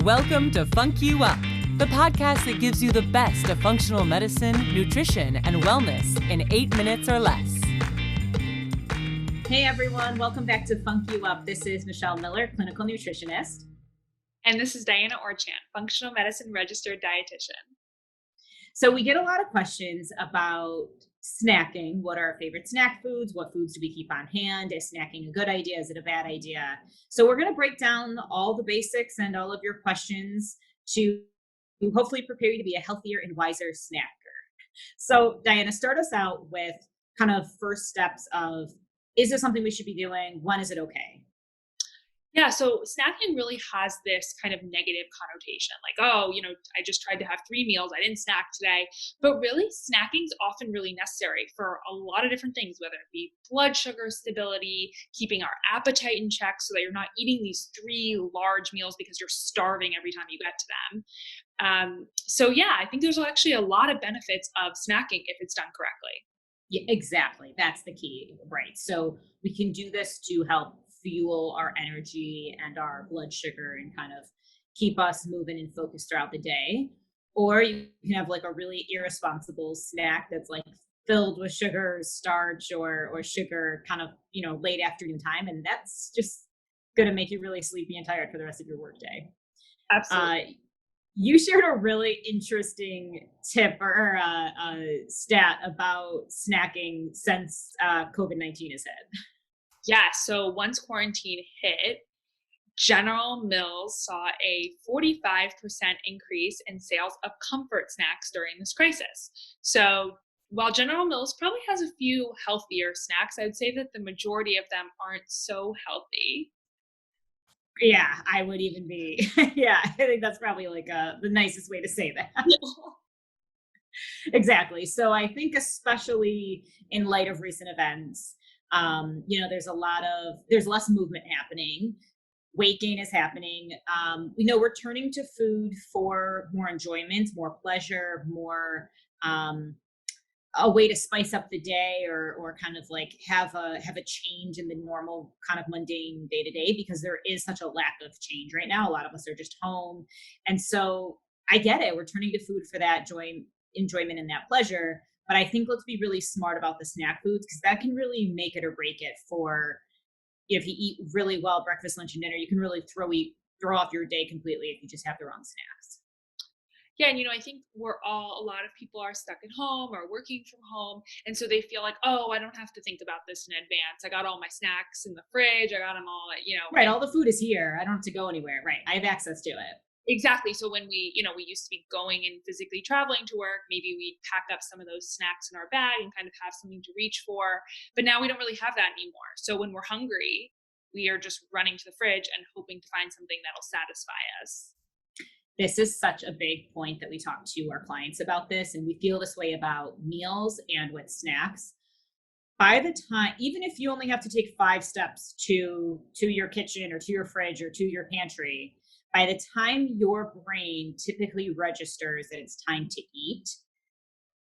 Welcome to FUNC YOU UP, the podcast that gives you the best of functional medicine, nutrition, and wellness in 8 minutes or less. Hey everyone, welcome back to FUNC YOU UP. This is Michelle Miller, clinical nutritionist. And this is Diana Orchant, functional medicine registered dietitian. So we get a lot of questions about snacking. What are our favorite snack foods? What foods do we keep on hand? Is snacking a good idea? Is it a bad idea? So we're going to break down all the basics and all of your questions to hopefully prepare you to be a healthier and wiser snacker. So Diana, start us out with kind of first steps of, is this something we should be doing? When is it okay? Yeah, so snacking really has this kind of negative connotation, like, oh, I just tried to have 3 meals, I didn't snack today. But really, snacking is often really necessary for a lot of different things, whether it be blood sugar stability, keeping our appetite in check so that you're not eating these 3 large meals because you're starving every time you get to them. So yeah, I think there's actually a lot of benefits of snacking if it's done correctly. Yeah, exactly. That's the key, right? So we can do this to help fuel our energy and our blood sugar and kind of keep us moving and focused throughout the day. Or you can have like a really irresponsible snack that's like filled with sugar, starch, or sugar kind of, late afternoon time. And that's just going to make you really sleepy and tired for the rest of your workday. Absolutely. You shared a really interesting tip or stat about snacking since COVID-19 has hit. Yeah, so once quarantine hit, General Mills saw a 45% increase in sales of comfort snacks during this crisis. So while General Mills probably has a few healthier snacks, I would say that the majority of them aren't so healthy. Yeah, I would even be. Yeah, I think that's probably like the nicest way to say that. Exactly. So I think especially in light of recent events, there's less movement happening. Weight gain is happening. We know we're turning to food for more enjoyment, more pleasure, more a way to spice up the day or kind of like have a change in the normal kind of mundane day to day, because there is such a lack of change right now. A lot of us are just home. And so I get it. We're turning to food for that enjoyment and that pleasure. But I think let's be really smart about the snack foods, because that can really make it or break it for, if you eat really well breakfast, lunch, and dinner, you can really throw off your day completely if you just have the wrong snacks. Yeah, and I think a lot of people are stuck at home or working from home. And so they feel like, oh, I don't have to think about this in advance. I got all my snacks in the fridge. I got them all, Right. All the food is here. I don't have to go anywhere. Right. I have access to it. Exactly. So when we used to be going and physically traveling to work, maybe we'd pack up some of those snacks in our bag and kind of have something to reach for. But now we don't really have that anymore. So when we're hungry, we are just running to the fridge and hoping to find something that'll satisfy us. This is such a big point that we talk to our clients about this, and we feel this way about meals and with snacks. By the time, even if you only have to take 5 steps to your kitchen or to your fridge or to your pantry, by the time your brain typically registers that it's time to eat,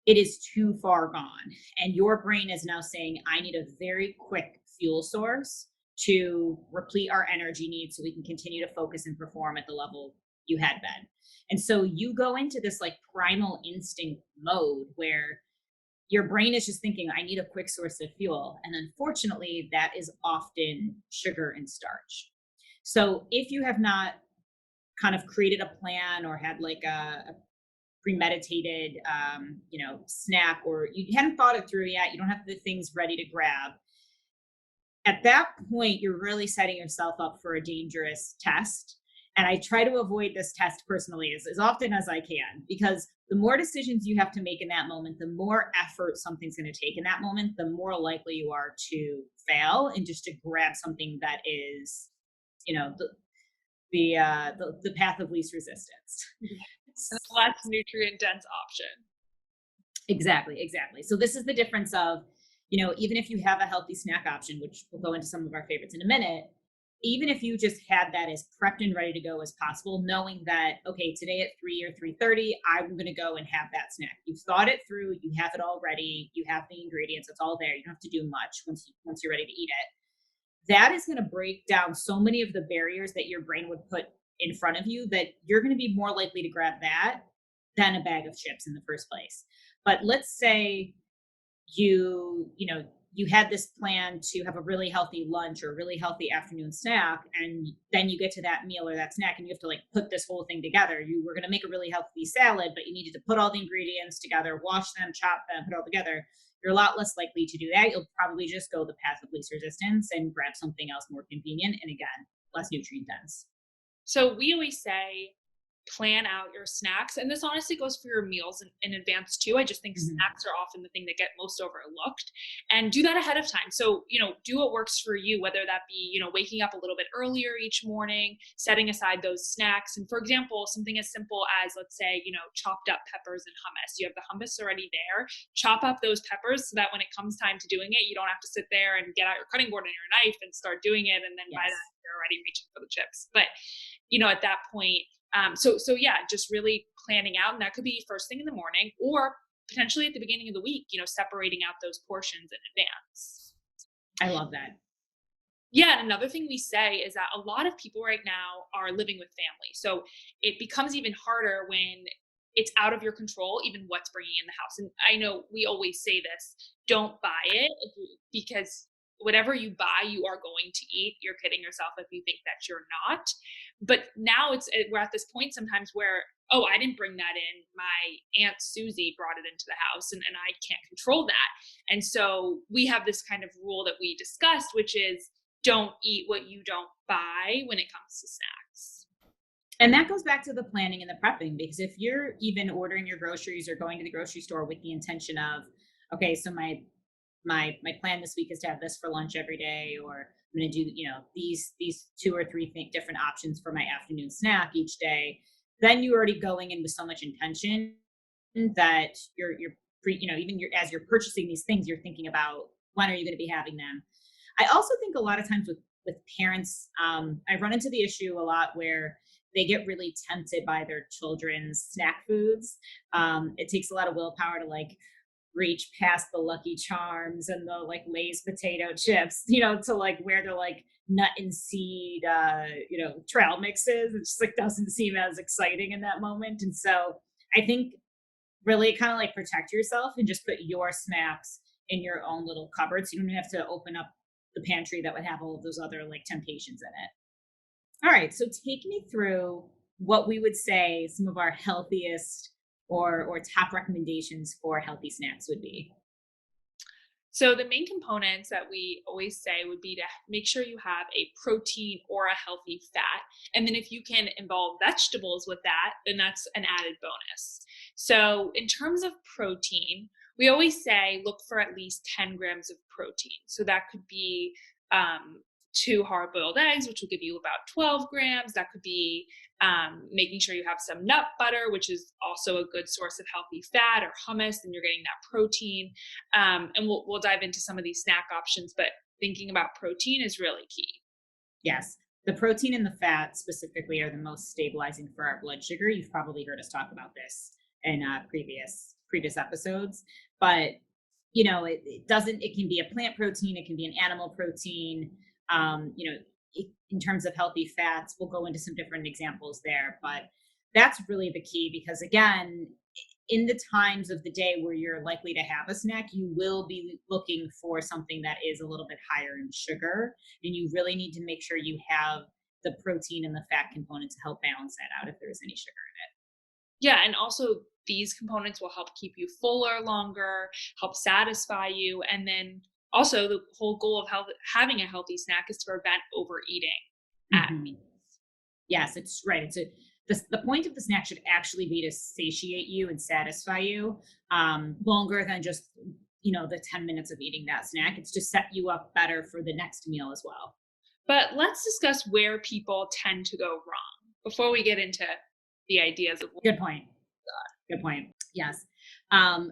it is too far gone. And your brain is now saying, I need a very quick fuel source to replete our energy needs so we can continue to focus and perform at the level you had been. And so you go into this like primal instinct mode where your brain is just thinking, I need a quick source of fuel. And unfortunately, that is often sugar and starch. So if you have not kind of created a plan or had like a premeditated, snack, or you hadn't thought it through yet, you don't have the things ready to grab. At that point, you're really setting yourself up for a dangerous test. And I try to avoid this test personally as often as I can, because the more decisions you have to make in that moment, the more effort something's going to take in that moment, the more likely you are to fail and just to grab something that is, the path of least resistance. And a less nutrient dense option. Exactly. So this is the difference of, even if you have a healthy snack option, which we'll go into some of our favorites in a minute, even if you just had that as prepped and ready to go as possible, knowing that, okay, today at 3 or 3:30, I'm going to go and have that snack. You've thought it through, you have it all ready, you have the ingredients, it's all there. You don't have to do much once you're ready to eat it. That is going to break down so many of the barriers that your brain would put in front of you, that you're going to be more likely to grab that than a bag of chips in the first place. But let's say you had this plan to have a really healthy lunch or a really healthy afternoon snack, and then you get to that meal or that snack and you have to like put this whole thing together. You were going to make a really healthy salad, but you needed to put all the ingredients together, wash them, chop them, put it all together. You're a lot less likely to do that. You'll probably just go the path of least resistance and grab something else more convenient and, again, less nutrient dense. So we always say plan out your snacks, and this honestly goes for your meals in advance too. I just think snacks are often the thing that get most overlooked, and do that ahead of time. So do what works for you, whether that be waking up a little bit earlier each morning, setting aside those snacks. And for example, something as simple as, let's say, chopped up peppers and hummus. You have the hummus already there. Chop up those peppers so that when it comes time to doing it, you don't have to sit there and get out your cutting board and your knife and start doing it, and then by then you're already reaching for the chips. But at that point, so yeah, just really planning out, and that could be first thing in the morning or potentially at the beginning of the week, separating out those portions in advance. I love that. Yeah. And another thing we say is that a lot of people right now are living with family. So it becomes even harder when it's out of your control, even what's bringing in the house. And I know we always say this, don't buy it, because whatever you buy, you are going to eat. You're kidding yourself if you think that you're not. But now we're at this point sometimes where, oh, I didn't bring that in. My Aunt Susie brought it into the house, and I can't control that. And so we have this kind of rule that we discussed, which is don't eat what you don't buy when it comes to snacks. And that goes back to the planning and the prepping, because if you're even ordering your groceries or going to the grocery store with the intention of, okay, so my plan this week is to have this for lunch every day, or I'm going to do, these 2 or 3 different options for my afternoon snack each day, then you're already going in with so much intention that as you're purchasing these things, you're thinking about when are you going to be having them. I also think a lot of times with parents, I run into the issue a lot where they get really tempted by their children's snack foods. It takes a lot of willpower to reach past the Lucky Charms and the Lay's potato chips, to where they're nut and seed, trail mixes. It just doesn't seem as exciting in that moment. And so I think really kind of protect yourself and just put your snacks in your own little cupboard. So you don't have to open up the pantry that would have all of those other temptations in it. All right. So take me through what we would say some of our healthiest or top recommendations for healthy snacks would be. So the main components that we always say would be to make sure you have a protein or a healthy fat. And then if you can involve vegetables with that, then that's an added bonus. So in terms of protein, we always say look for at least 10 grams of protein. So that could be 2 hard-boiled eggs, which will give you about 12 grams. That could be making sure you have some nut butter, which is also a good source of healthy fat, or hummus, and you're getting that protein. And we'll dive into some of these snack options, but thinking about protein is really key. Yes. The protein and the fat specifically are the most stabilizing for our blood sugar. You've probably heard us talk about this in previous episodes, but it can be a plant protein, it can be an animal protein. In terms of healthy fats, we'll go into some different examples there, but that's really the key, because again, in the times of the day where you're likely to have a snack, you will be looking for something that is a little bit higher in sugar, and you really need to make sure you have the protein and the fat component to help balance that out if there's any sugar in it. Yeah, and also these components will help keep you fuller longer, help satisfy you, and then also, the whole goal of having a healthy snack is to prevent overeating at meals. Yes, it's right. The point of the snack should actually be to satiate you and satisfy you longer than just the 10 minutes of eating that snack. It's to set you up better for the next meal as well. But let's discuss where people tend to go wrong before we get into the ideas of. Good point. Yes.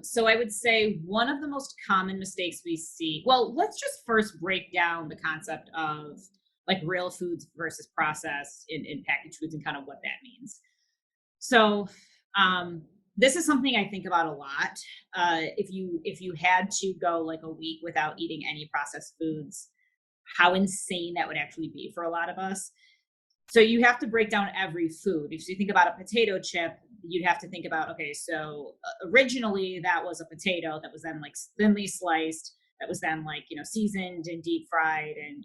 So I would say one of the most common mistakes we see, well, let's just first break down the concept of real foods versus processed in packaged foods and kind of what that means. So this is something I think about a lot. If you had to go a week without eating any processed foods, how insane that would actually be for a lot of us. So you have to break down every food. If you think about a potato chip, you'd have to think about, okay, so originally that was a potato that was then like thinly sliced, that was then like, seasoned and deep fried, and,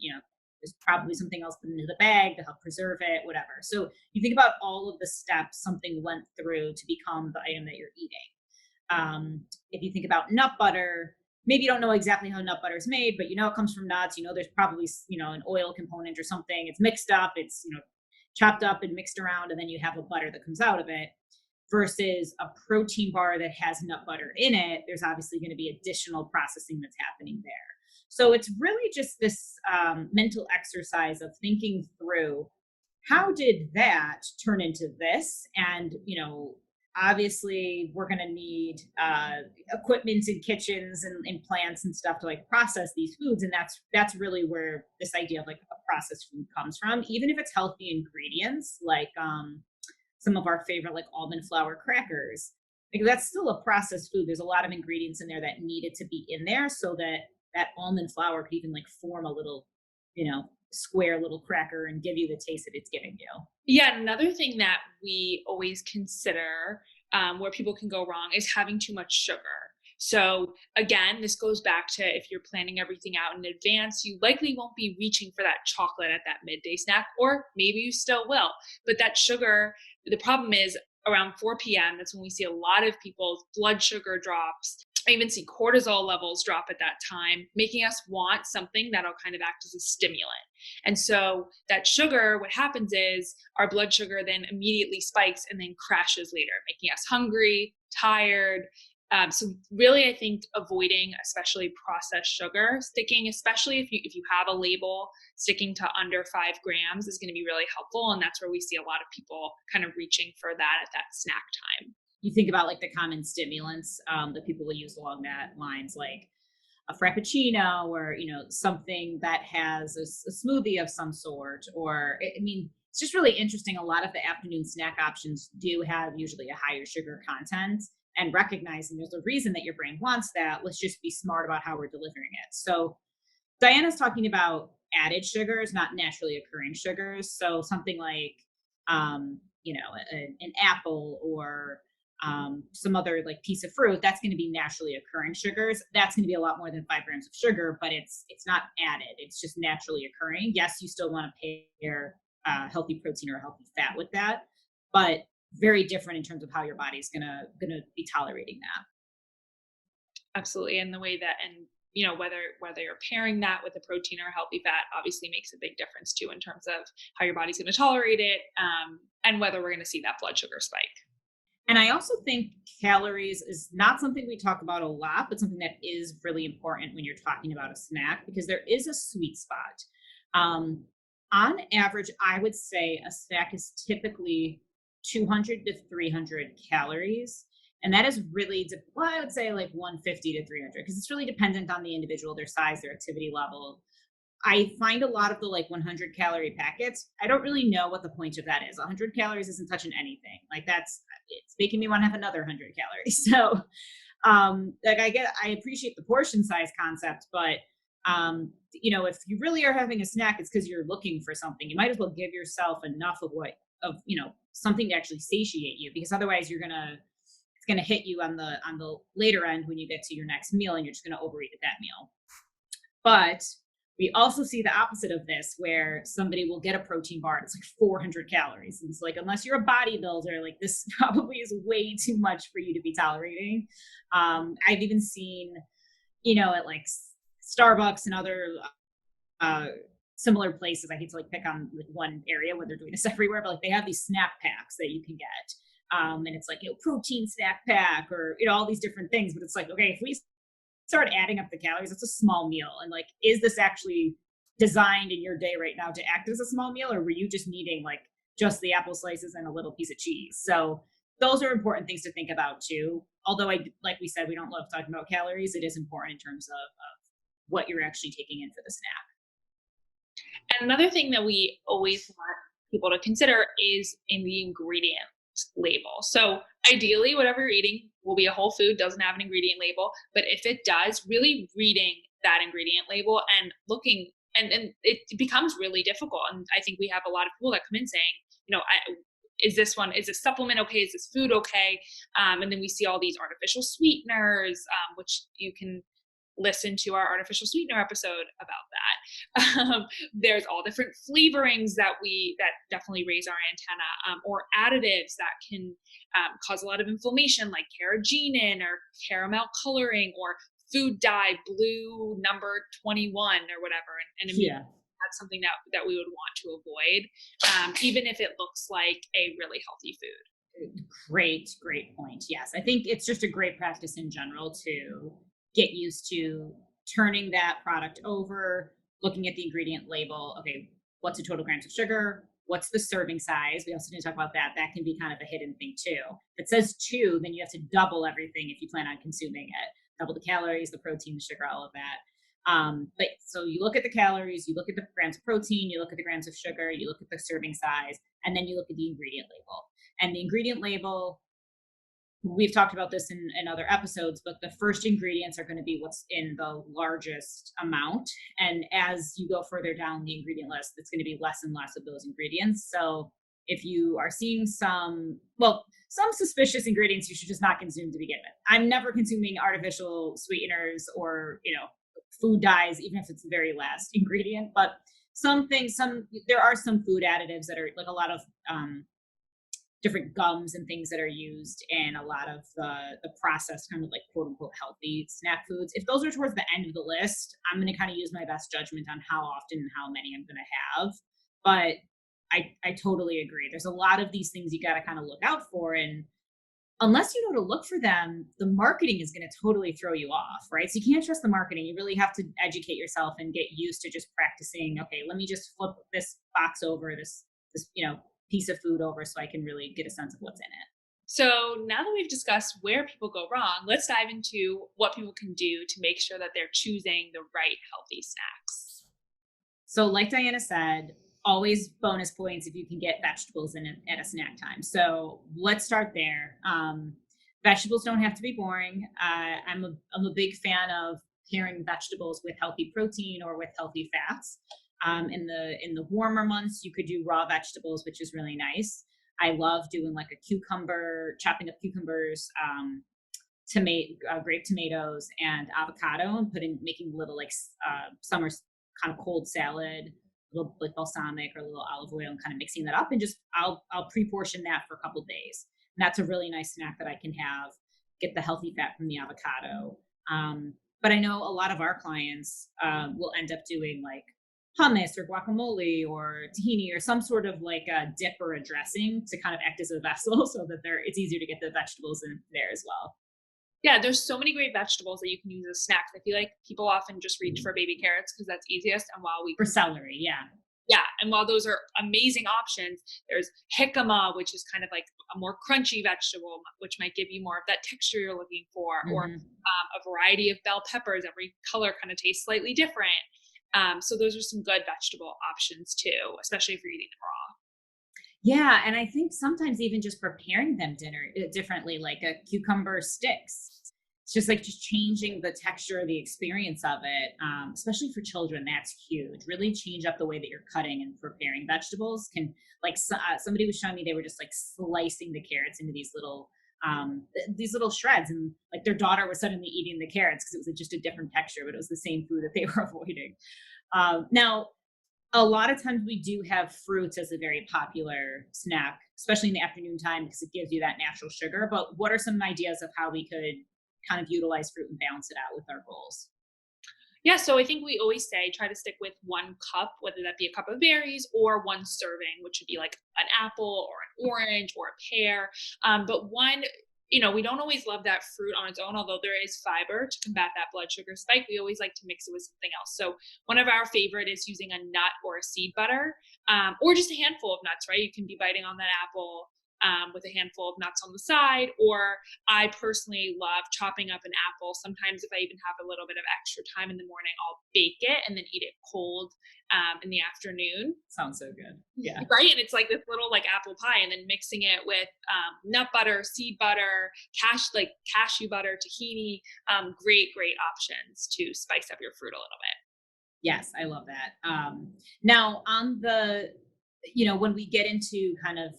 there's probably something else put into the bag to help preserve it, whatever. So you think about all of the steps something went through to become the item that you're eating. If you think about nut butter, maybe you don't know exactly how nut butter is made, but it comes from nuts. There's probably an oil component or something. It's mixed up. It's chopped up and mixed around, and then you have a butter that comes out of it. Versus a protein bar that has nut butter in it, there's obviously going to be additional processing that's happening there. So it's really just this mental exercise of thinking through, how did that turn into this? And obviously we're going to need equipment in kitchens and plants and stuff to like process these foods, and that's really where this idea of like a processed food comes from. Even if it's healthy ingredients, like some of our favorite like almond flour crackers, like that's still a processed food. There's a lot of ingredients in there that needed to be in there so that almond flour could even like form a little square little cracker and give you the taste that it's giving you. Yeah, another thing that we always consider where people can go wrong is having too much sugar. So again, this goes back to, if you're planning everything out in advance, you likely won't be reaching for that chocolate at that midday snack, or maybe you still will. But that sugar, the problem is around 4 p.m., that's when we see a lot of people's blood sugar drops. I even see cortisol levels drop at that time, making us want something that'll kind of act as a stimulant. And so that sugar, what happens is our blood sugar then immediately spikes and then crashes later, making us hungry, tired. So really, I think avoiding especially processed sugar, especially if you have a label, sticking to under 5 grams is going to be really helpful. And that's where we see a lot of people kind of reaching for that at that snack time. You think about like the common stimulants that people will use along that lines, like a frappuccino, or something that has a smoothie of some sort. Or it's just really interesting. A lot of the afternoon snack options do have usually a higher sugar content, and recognizing there's a reason that your brain wants that. Let's just be smart about how we're delivering it. So Diana's talking about added sugars, not naturally occurring sugars. So something like an apple, or some other like piece of fruit, that's going to be naturally occurring sugars. That's going to be a lot more than 5 grams of sugar, but it's not added. It's just naturally occurring. Yes, you still want to pair healthy protein or healthy fat with that, but very different in terms of how your body's gonna be tolerating that. Absolutely. And the way that, and whether you're pairing that with a protein or a healthy fat obviously makes a big difference too, in terms of how your body's going to tolerate it, and whether we're going to see that blood sugar spike. And I also think calories is not something we talk about a lot, but something that is really important when you're talking about a snack, because there is a sweet spot. On average, I would say a snack is typically 200 to 300 calories. And that is really, I would say like 150 to 300, because it's really dependent on the individual, their size, their activity level. I find a lot of the like 100 calorie packets, I don't really know what the point of that is. 100 calories isn't touching anything. Like it's making me want to have another 100 calories. So I appreciate the portion size concept, but if you really are having a snack, it's because you're looking for something. You might as well give yourself enough of something to actually satiate you, because otherwise it's gonna hit you on the later end when you get to your next meal, and you're just gonna overeat at that meal. But we also see the opposite of this, where somebody will get a protein bar and it's like 400 calories. And it's like, unless you're a bodybuilder, like this probably is way too much for you to be tolerating. I've even seen, at like Starbucks and other similar places. I hate to like pick on like one area where they're doing this everywhere, but like they have these snack packs that you can get. And it's like, protein snack pack, or, all these different things. But it's like, okay, if we start adding up the calories, it's a small meal. And like, is this actually designed in your day right now to act as a small meal? Or were you just needing like just the apple slices and a little piece of cheese? So those are important things to think about too. Although like we said, we don't love talking about calories. It is important in terms of what you're actually taking in for the snack. And another thing that we always want people to consider is in the ingredient label. So ideally, whatever you're eating will be a whole food, doesn't have an ingredient label. But if it does, really reading that ingredient label and looking and it becomes really difficult. And I think we have a lot of people that come in saying, is this supplement okay? Is this food okay? And then we see all these artificial sweeteners, which you can listen to our artificial sweetener episode about that. There's all different flavorings that definitely raise our antenna, or additives that can cause a lot of inflammation, like carrageenan or caramel coloring or food dye blue number 21 or whatever. And Yeah. that's something that we would want to avoid, even if it looks like a really healthy food. Great point. Yes. I think it's just a great practice in general to get used to turning that product over, looking at the ingredient label. Okay, what's the total grams of sugar? What's the serving size? We also need to talk about that. That can be kind of a hidden thing too. If it says 2, then you have to double everything if you plan on consuming it. Double the calories, the protein, the sugar, all of that. But so you look at the calories, you look at the grams of protein, you look at the grams of sugar, you look at the serving size, and then you look at the ingredient label. And the ingredient label, we've talked about this in other episodes, but the first ingredients are going to be what's in the largest amount. And as you go further down the ingredient list, it's going to be less and less of those ingredients. So if you are seeing some suspicious ingredients, you should just not consume to begin with. I'm never consuming artificial sweeteners or, food dyes, even if it's the very last ingredient. But there are some food additives that are like a lot of different gums and things that are used in a lot of the processed kind of like quote unquote healthy snack foods. If those are towards the end of the list, I'm going to kind of use my best judgment on how often and how many I'm going to have. But I totally agree. There's a lot of these things you got to kind of look out for. And unless you know to look for them, the marketing is going to totally throw you off, right? So you can't trust the marketing. You really have to educate yourself and get used to just practicing. Okay, let me just flip this box over, this piece of food over, so I can really get a sense of what's in it. So now that we've discussed where people go wrong, let's dive into what people can do to make sure that they're choosing the right healthy snacks. So like Diana said, always bonus points if you can get vegetables in it at a snack time. So let's start there. Vegetables don't have to be boring. I'm a big fan of pairing vegetables with healthy protein or with healthy fats. In the warmer months, you could do raw vegetables, which is really nice. I love doing like chopping up cucumbers, grape tomatoes, and avocado, and making little like summer kind of cold salad, a little like balsamic or a little olive oil, and kind of mixing that up, and just I'll pre-portion that for a couple days. And that's a really nice snack that I can have. Get the healthy fat from the avocado. But I know a lot of our clients will end up doing like hummus or guacamole or tahini or some sort of like a dip or a dressing to kind of act as a vessel so that it's easier to get the vegetables in there as well. Yeah, there's so many great vegetables that you can use as snacks. I feel like people often just reach for baby carrots because that's easiest. And for celery, yeah. Yeah, and while those are amazing options, there's jicama, which is kind of like a more crunchy vegetable, which might give you more of that texture you're looking for, or a variety of bell peppers. Every color kind of tastes slightly different. So those are some good vegetable options too, especially if you're eating them raw. Yeah, and I think sometimes even just preparing them differently, like a cucumber sticks. It's just changing the texture, the experience of it, especially for children. That's huge. Really change up the way that you're cutting and preparing vegetables. Can somebody was showing me they were just like slicing the carrots into these little shreds, and like their daughter was suddenly eating the carrots because it was just a different texture, but it was the same food that they were avoiding. Now, a lot of times we do have fruits as a very popular snack, especially in the afternoon time because it gives you that natural sugar. But what are some ideas of how we could kind of utilize fruit and balance it out with our goals? Yeah, so I think we always say try to stick with 1 cup, whether that be a cup of berries or 1 serving, which would be like an apple or an orange or a pear. But we don't always love that fruit on its own, although there is fiber to combat that blood sugar spike. We always like to mix it with something else. So one of our favorite is using a nut or a seed butter, or just a handful of nuts, right? You can be biting on that apple with a handful of nuts on the side, or I personally love chopping up an apple. Sometimes if I even have a little bit of extra time in the morning, I'll bake it and then eat it cold in the afternoon. Sounds so good. Yeah. Right. And it's like this little like apple pie, and then mixing it with nut butter, seed butter, cashew butter, tahini. Great options to spice up your fruit a little bit. Yes, I love that. Now on the, when we get into kind of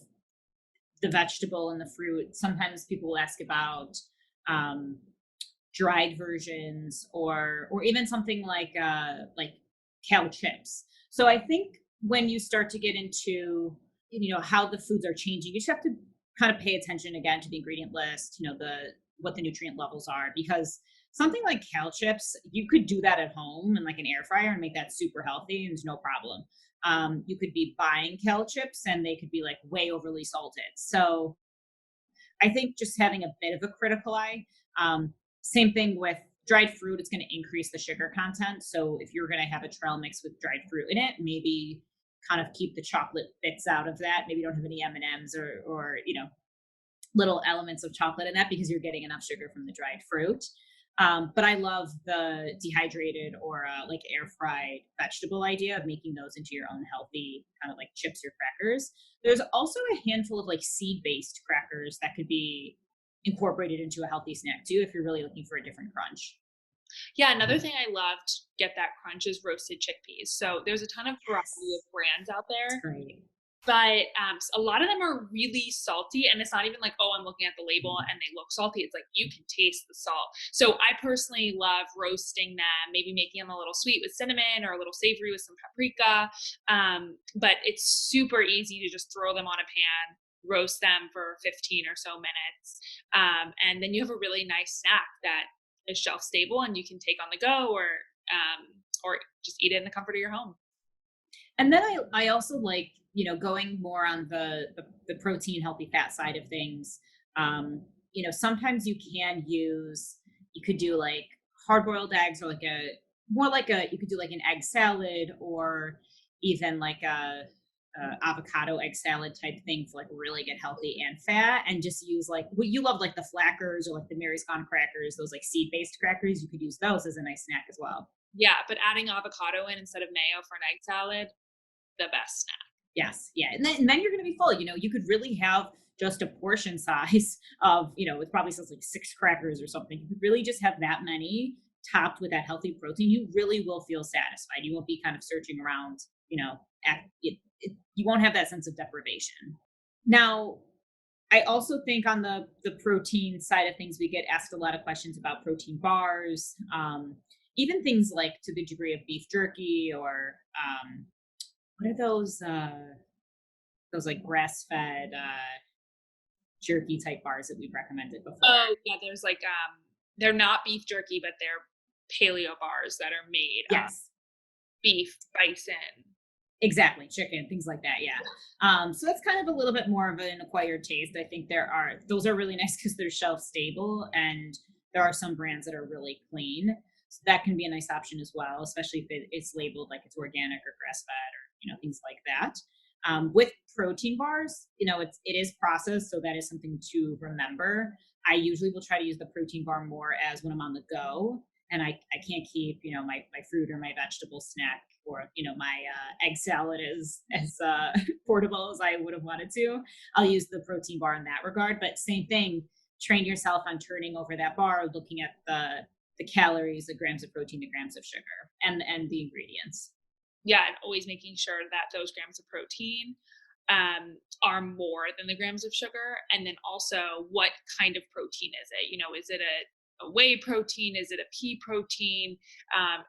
the vegetable and the fruit, sometimes people will ask about um, dried versions or even something like kale chips. So I think when you start to get into how the foods are changing, you just have to kind of pay attention again to the ingredient list, the what the nutrient levels are, because something like kale chips, you could do that at home in like an air fryer and make that super healthy and there's no problem. You could be buying kale chips and they could be like way overly salted. So I think just having a bit of a critical eye. Same thing with dried fruit, it's going to increase the sugar content. So if you're going to have a trail mix with dried fruit in it, maybe kind of keep the chocolate bits out of that. Maybe don't have any M&Ms or little elements of chocolate in that because you're getting enough sugar from the dried fruit. But I love the dehydrated or like air fried vegetable idea of making those into your own healthy kind of like chips or crackers. There's also a handful of like seed based crackers that could be incorporated into a healthy snack too if you're really looking for a different crunch. Yeah, another thing I love to get that crunch is roasted chickpeas. So there's a ton of variety of Yes, brands out it's there, great. but a lot of them are really salty, and it's not even like, oh, I'm looking at the label and they look salty. It's like you can taste the salt. So I personally love roasting them, maybe making them a little sweet with cinnamon or a little savory with some paprika. But it's super easy to just throw them on a pan, roast them for 15 or so minutes, and then you have a really nice snack that is shelf stable and you can take on the go, or just eat it in the comfort of your home. And then I also like, going more on the protein, healthy fat side of things. Sometimes you could do like hard boiled eggs or like you could do like an egg salad or even like a avocado egg salad type thing for like really get healthy and fat and just use like what you love, like the flackers or like the Mary's Gone crackers, those like seed based crackers. You could use those as a nice snack as well. Yeah, but adding avocado in instead of mayo for an egg salad, the best snack. Yes, yeah, and then you're gonna be full. You could really have just a portion size of, it probably says like 6 crackers or something. You could really just have that many topped with that healthy protein. You really will feel satisfied. You won't be kind of searching around, you won't have that sense of deprivation. Now, I also think on the protein side of things, we get asked a lot of questions about protein bars, even things like to the degree of beef jerky or what are those like grass fed jerky type bars that we've recommended before. Oh yeah, there's like they're not beef jerky, but they're paleo bars that are made Yes, beef, bison. exactly. Chicken, things like that. Yeah. So that's kind of a little bit more of an acquired taste. I think those are really nice because they're shelf stable and there are some brands that are really clean. So that can be a nice option as well, especially if it's labeled like it's organic or grass fed or, things like that. With protein bars, it is processed. So that is something to remember. I usually will try to use the protein bar more as when I'm on the go and I can't keep, my fruit or my vegetable snack or, my egg salad as portable as I would have wanted to. I'll use the protein bar in that regard. But same thing, train yourself on turning over that bar, looking at the calories, the grams of protein, the grams of sugar, and the ingredients. Yeah, and always making sure that those grams of protein are more than the grams of sugar. And then also, what kind of protein is it? Is it a whey protein? Is it a pea protein?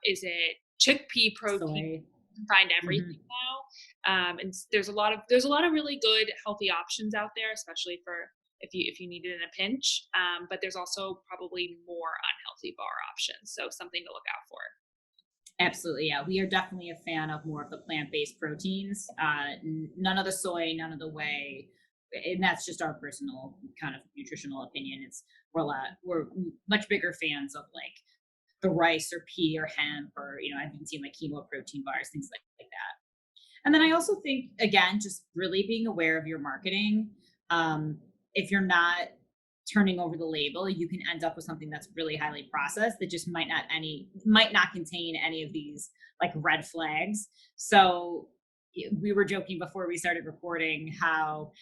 Is it chickpea protein? Soy. You can find Mhm. everything now, and there's a lot of really good healthy options out there, especially for if you need it in a pinch. But there's also probably more unhealthy bar options, so something to look out for. Absolutely, yeah. We are definitely a fan of more of the plant-based proteins. None of the soy, none of the whey, and that's just our personal kind of nutritional opinion. We're much bigger fans of like the rice or pea or hemp or I've been seeing like quinoa protein bars, things like that. And then I also think, again, just really being aware of your marketing. If you're not turning over the label, you can end up with something that's really highly processed that just might not contain any of these like red flags. So we were joking before we started recording how,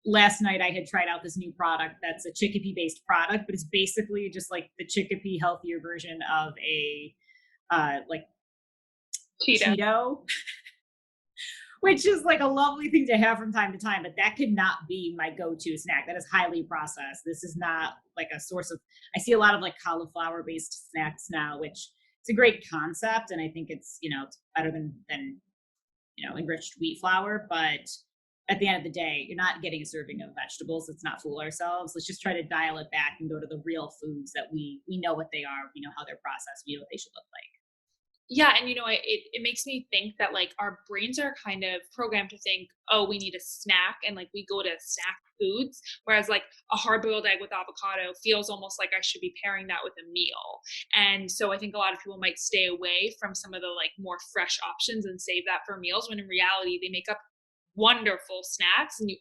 last night I had tried out this new product that's a chickpea based product, but it's basically just like the chickpea healthier version of a like Cheeto, which is like a lovely thing to have from time to time, but that could not be my go-to snack. That is highly processed. This is not like a source of, I see a lot of like cauliflower based snacks now, which it's a great concept. And I think it's, it's better than, enriched wheat flour, but at the end of the day, you're not getting a serving of vegetables. Let's not fool ourselves. Let's just try to dial it back and go to the real foods that we know what they are, we know how they're processed, we know what they should look like. Yeah. And it makes me think that like our brains are kind of programmed to think, oh, we need a snack, and like we go to snack foods, whereas like a hard-boiled egg with avocado feels almost like I should be pairing that with a meal. And so I think a lot of people might stay away from some of the like more fresh options and save that for meals, when in reality they make up wonderful snacks. And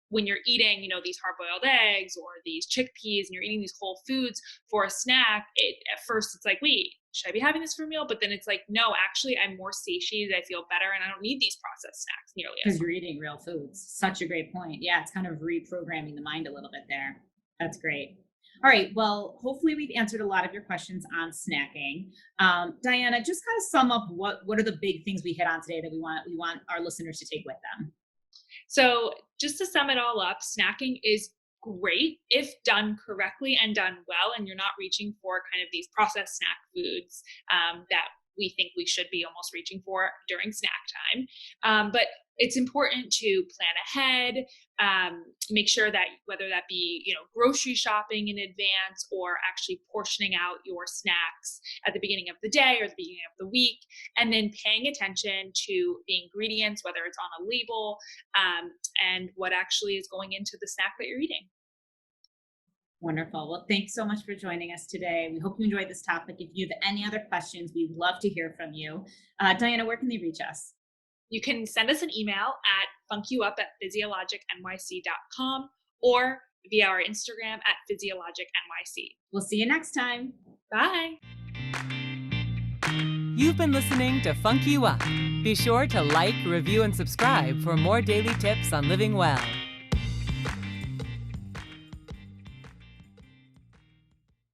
when you're eating, these hard-boiled eggs or these chickpeas, and you're eating these whole foods for a snack, at first it's like, wait, should I be having this for a meal? But then it's like, no, actually I'm more satiated, I feel better, and I don't need these processed snacks nearly as because you're eating real foods. Such a great point. Yeah, it's kind of reprogramming the mind a little bit there. That's great. All right, well, hopefully we've answered a lot of your questions on snacking. Diana, just kind of sum up what are the big things we hit on today that we want our listeners to take with them. So just to sum it all up, snacking is great if done correctly and done well, and you're not reaching for kind of these processed snack foods that we think we should be almost reaching for during snack time. But it's important to plan ahead, make sure that whether that be, grocery shopping in advance or actually portioning out your snacks at the beginning of the day or the beginning of the week, and then paying attention to the ingredients, whether it's on a label, and what actually is going into the snack that you're eating. Wonderful. Well, thanks so much for joining us today. We hope you enjoyed this topic. If you have any other questions, we'd love to hear from you. Diana, where can they reach us? You can send us an email at funkyouup@physiologicnyc.com or via our Instagram at physiologicnyc. We'll see you next time. Bye. You've been listening to Funk You Up. Be sure to like, review, and subscribe for more daily tips on living well.